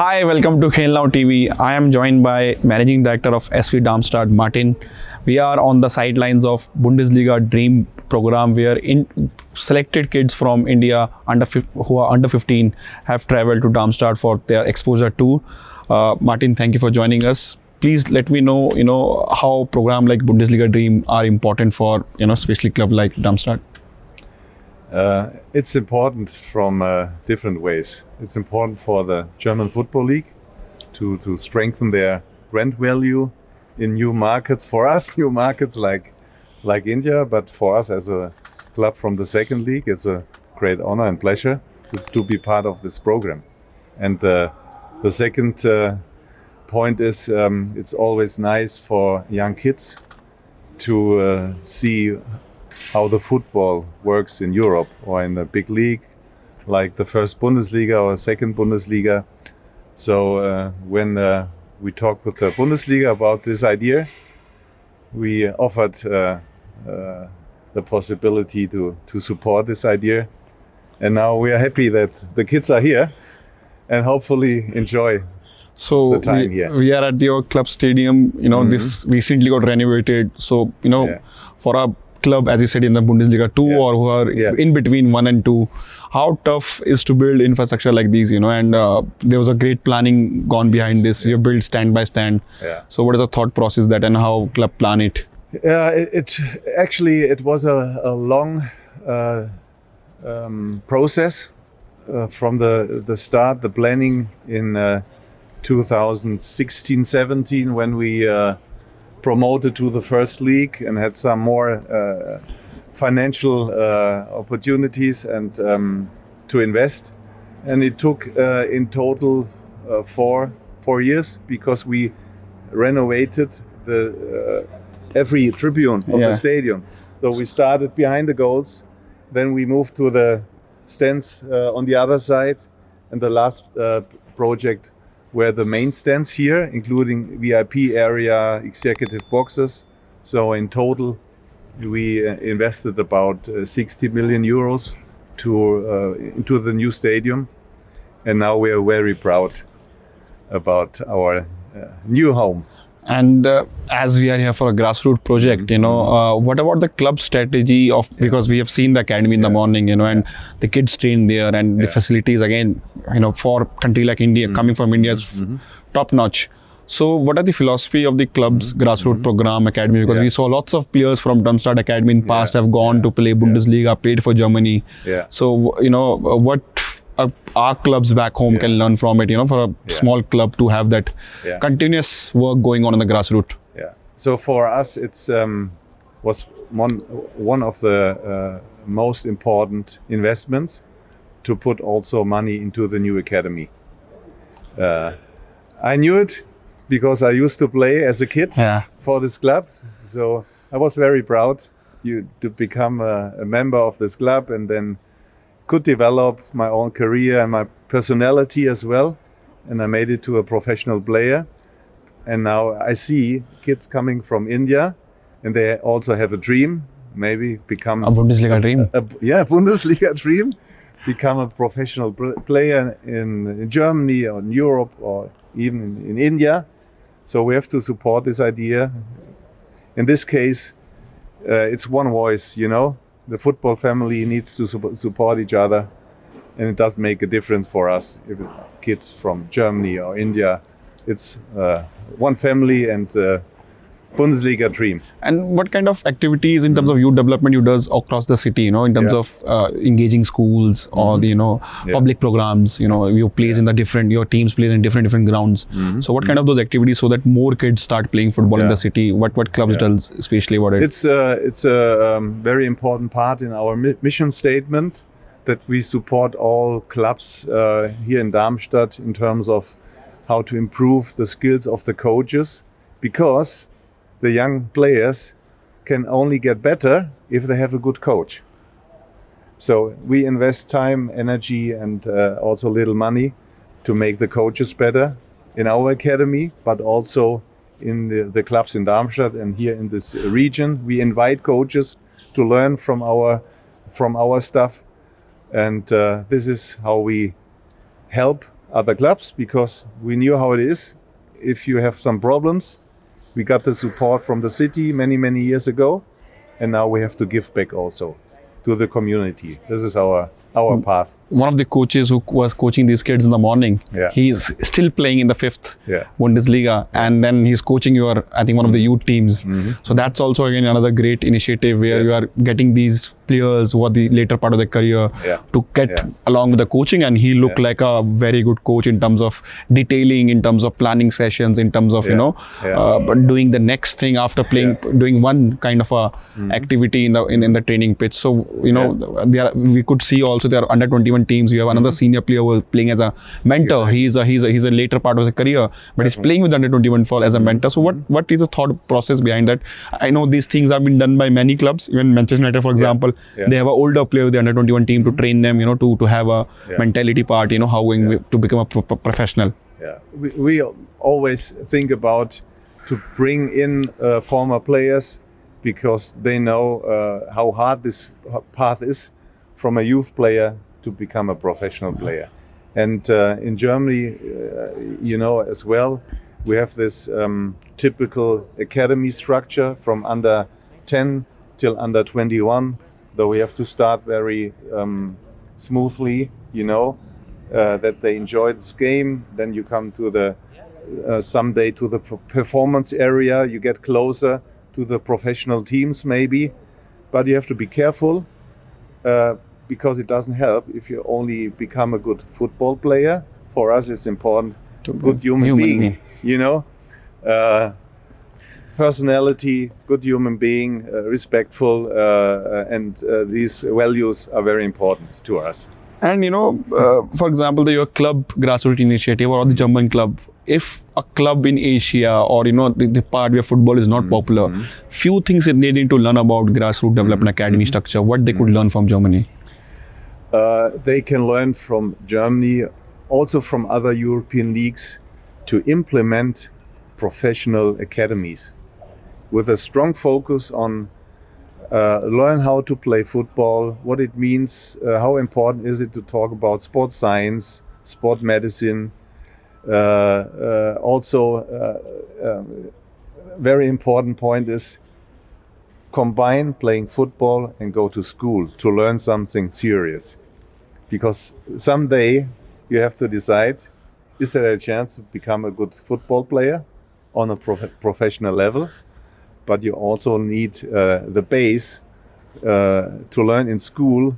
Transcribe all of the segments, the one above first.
Hi, welcome to Khel Now TV. I am joined by Managing Director of SV Darmstadt, Martin. We are on the sidelines of Bundesliga Dream program where selected kids from India who are under 15 have traveled to Darmstadt for their exposure tour. Martin, thank you for joining us. Please let me know, how program like Bundesliga Dream are important for, especially club like Darmstadt. It's important from different ways. It's important for the German Football League to strengthen their brand value in new markets. For us, new markets like India, but for us as a club from the second league, it's a great honor and pleasure to be part of this program. And the second point is it's always nice for young kids to see how the football works in Europe or in a big league like the first Bundesliga or second Bundesliga. So when we talked with the Bundesliga about this idea, we offered the possibility to support this idea. And now we are happy that the kids are here and hopefully enjoy So the time here. we are at your club stadium. This recently got renovated. So for a club, as you said, in the Bundesliga 2 or who are in between 1 and 2, how tough is to build infrastructure like these? And there was a great planning gone behind this. We have built stand by stand. So what is the thought process that and how club plan it? It was a long process from the start, the planning in 2016-17 when we promoted to the first league and had some more financial opportunities and to invest. And it took in total 4 years because we renovated every tribune of the stadium. So we started behind the goals, then we moved to the stands on the other side, and the last project were the main stands here, including VIP area, executive boxes. So in total, we invested about 60 million euros into the new stadium. And now we are very proud about our new home. And as we are here for a grassroots project, what about the club strategy because we have seen the academy in the morning, and the kids train there and the facilities again, for a country like India, coming from India is top notch. So what are the philosophy of the club's grassroots program academy? Because we saw lots of players from Darmstadt Academy in past have gone to play Bundesliga, played for Germany. So, what our clubs back home can learn from it, for a small club to have that continuous work going on in the grassroots. So for us, it's was one of the most important investments to put also money into the new academy. I knew it because I used to play as a kid for this club. So I was very proud to become a member of this club and then could develop my own career and my personality as well. And I made it to a professional player. And now I see kids coming from India and they also have a dream, maybe become a Bundesliga dream. Bundesliga dream, become a professional player in Germany or in Europe or even in India. So we have to support this idea. In this case, it's one voice, The football family needs to support each other, and it does make a difference for us if it's kids from Germany or India. It's one family and Bundesliga dream. And what kind of activities in terms of youth development you does across the city, in terms of engaging schools or the public programs, your plays in your teams plays in different grounds. So what kind of those activities so that more kids start playing football in the city? What clubs does especially about it? It's a very important part in our mission statement that we support all clubs here in Darmstadt in terms of how to improve the skills of the coaches, because the young players can only get better if they have a good coach. So we invest time, energy, and also little money to make the coaches better in our academy, but also in the clubs in Darmstadt and here in this region. We invite coaches to learn from our staff, and this is how we help other clubs because we knew how it is. If you have some problems, we got the support from the city many years ago, and now we have to give back also to the community. This is our path. One of the coaches who was coaching these kids in the morning, Yeah. he's still playing in the 5th Yeah. Bundesliga, and then he's coaching your, I think, one of the youth teams. So that's also again another great initiative where Yes. you are getting these players who are the later part of their career Yeah. to get Yeah. along with the coaching, and he looked Yeah. like a very good coach in terms of detailing, in terms of planning sessions, in terms of Yeah. Yeah. but doing the next thing after playing, doing one kind of a activity in the training pitch. So we could see also there are under 21 teams. You have another senior player who is playing as a mentor. Exactly. He's a later part of his career, but he's playing with under 21 for as a mentor. So what is the thought process behind that? I know these things have been done by many clubs. Even Manchester United, for example, Yeah. they have an older player with the under 21 team to train them, to have a mentality part, how going to become a professional. Yeah, we always think about to bring in former players because they know how hard this path is from a youth player to become a professional player. And in Germany, as well, we have this typical academy structure from under 10 till under 21, though we have to start very smoothly, that they enjoy this game. Then you come to the someday to the performance area, you get closer to the professional teams maybe, but you have to be careful because it doesn't help if you only become a good football player. For us it's important To good human being, personality, good human being, respectful, and these values are very important to us. And for example, your club grassroots initiative or the German club, if a club in Asia or the part where football is not popular, few things that they need to learn about grassroots development academy structure, what they could learn from Germany. They can learn from Germany, also from other European leagues, to implement professional academies with a strong focus on learn how to play football, what it means, how important is it to talk about sport science, sport medicine. Very important point is combine playing football and go to school to learn something serious. Because someday you have to decide, is there a chance to become a good football player on a professional level? But you also need the base to learn in school,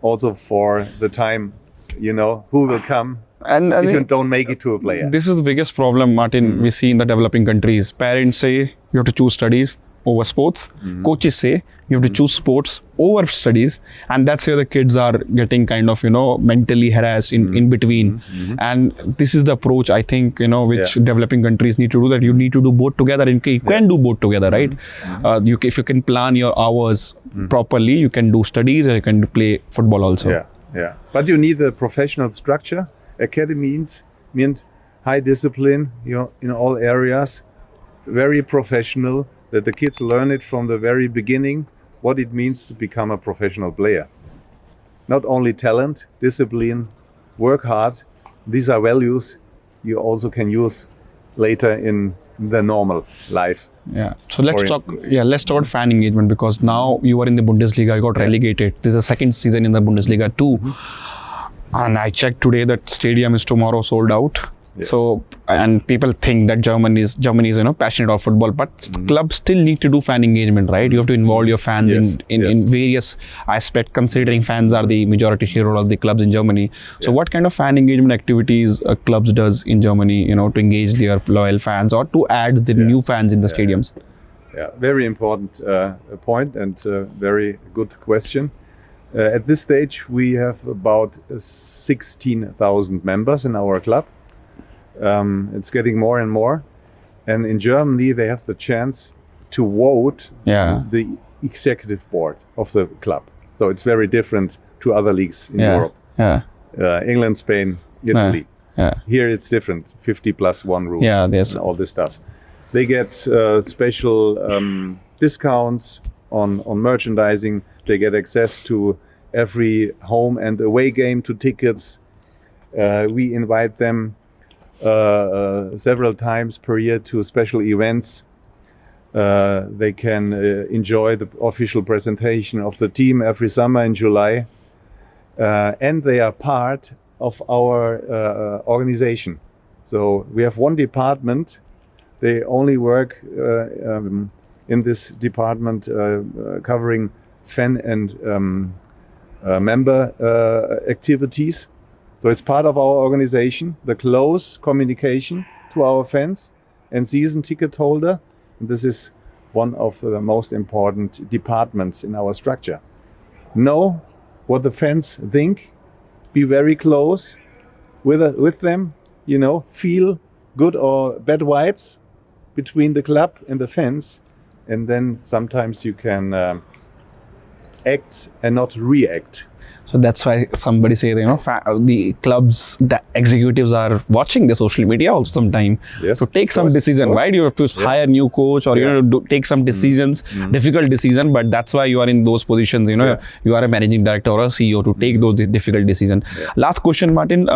also for the time, who will come And if you don't make it to a player. This is the biggest problem, Martin, we see in the developing countries. Parents say you have to choose studies over sports. Coaches say you have to choose sports over studies, and that's where the kids are getting kind of mentally harassed in between. And this is the approach I think which developing countries need to do, that you need to do both together, and you can do both together, right? If you can plan your hours properly, you can do studies and you can play football also. Yeah. But you need a professional structure. Academies mean high discipline, in all areas, very professional, that the kids learn it from the very beginning, what it means to become a professional player. Not only talent, discipline, work hard. These are values you also can use later in the normal life. Yeah. So let's talk about fan engagement, because now you are in the Bundesliga, you got relegated. This is the second season in the Bundesliga too. And I checked today that stadium is tomorrow sold out. Yes. So, and people think that Germany is passionate about football, but clubs still need to do fan engagement, right? You have to involve your fans in various aspects, considering fans are the majority shareholder of the clubs in Germany. So what kind of fan engagement activities clubs does in Germany, to engage their loyal fans or to add the new fans in the stadiums? Yeah, very important point and very good question. At this stage, we have about 16,000 members in our club. It's getting more and more. And in Germany, they have the chance to vote the executive board of the club. So it's very different to other leagues in Europe. England, Spain, Italy. Here it's different, 50+1 rule and all this stuff. They get special discounts on merchandising. They get access to every home and away game, to tickets. We invite them several times per year to special events. They can enjoy the official presentation of the team every summer in July. And they are part of our organization. So we have one department. They only work in this department covering fan and member activities. So it's part of our organization, the close communication to our fans and season ticket holder. And this is one of the most important departments in our structure. Know what the fans think, be very close with them, you know, feel good or bad vibes between the club and the fans. And then sometimes you can act and not react. So that's why somebody say, you know, the clubs, the executives are watching the social media also sometime. Yes, to take of some course, decision, of course. right? You have to hire new coach or, you know, take some decisions, difficult decision, but that's why you are in those positions, you know, Yeah. you are a managing director or a CEO to take those difficult decisions. Yeah. Last question, Martin,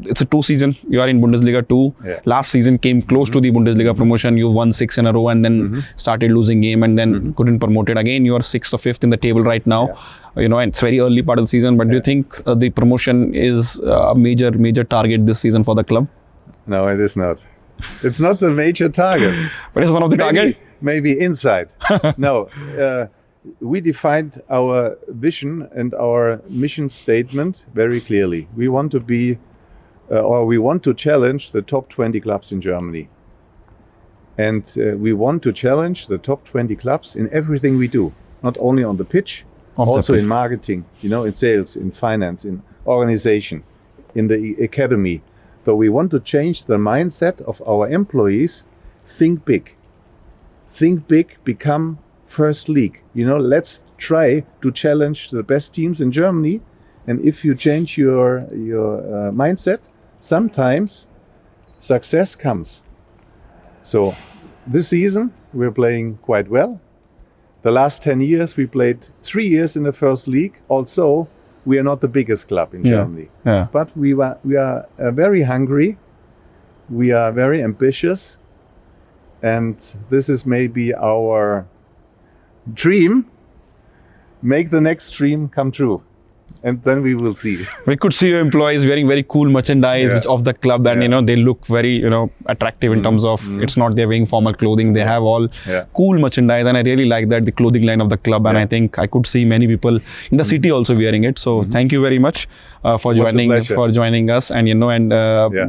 it's a 2 season, you are in Bundesliga 2. Yeah. Last season came close to the Bundesliga promotion, you won 6 in a row and then started losing game and then couldn't promote it again. You are 6th or 5th in the table right now. Yeah. You know, and it's very early part of the season, but do you think the promotion is a major target this season for the club? No, it is not. It's not the major target. But it's one of the target. Maybe inside. No, we defined our vision and our mission statement very clearly. We want to be, or we want to challenge the top 20 clubs in Germany. And we want to challenge the top 20 clubs in everything we do, not only on the pitch, also in marketing, you know, in sales, in finance, in organization, in the academy. So we want to change the mindset of our employees. Think big. Think big, become first league. You know, let's try to challenge the best teams in Germany. And if you change your mindset, sometimes success comes. So this season we're playing quite well. The last 10 years, we played 3 years in the first league. Also, we are not the biggest club in Germany. Yeah. But we are very hungry. We are very ambitious. And this is maybe our dream. Make the next dream come true. And then we will see. We could see your employees wearing very cool merchandise which of the club and, you know, they look very, you know, attractive in terms of it's not they're wearing formal clothing. They have all cool merchandise and I really like that, the clothing line of the club. And I think I could see many people in the city also wearing it. So thank you very much for joining us and, you know, and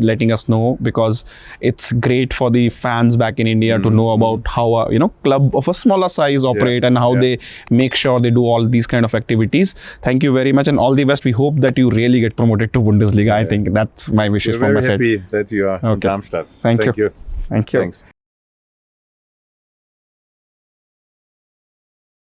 letting us know, because it's great for the fans back in India to know about how a, you know, club of a smaller size operate and how they make sure they do all these kind of activities. Thank you very much and all the best. We hope that you really get promoted to Bundesliga. I think that's my wishes from my side. We're very happy that you are in Darmstadt. Thank you. Thank you. Thank you. Thanks.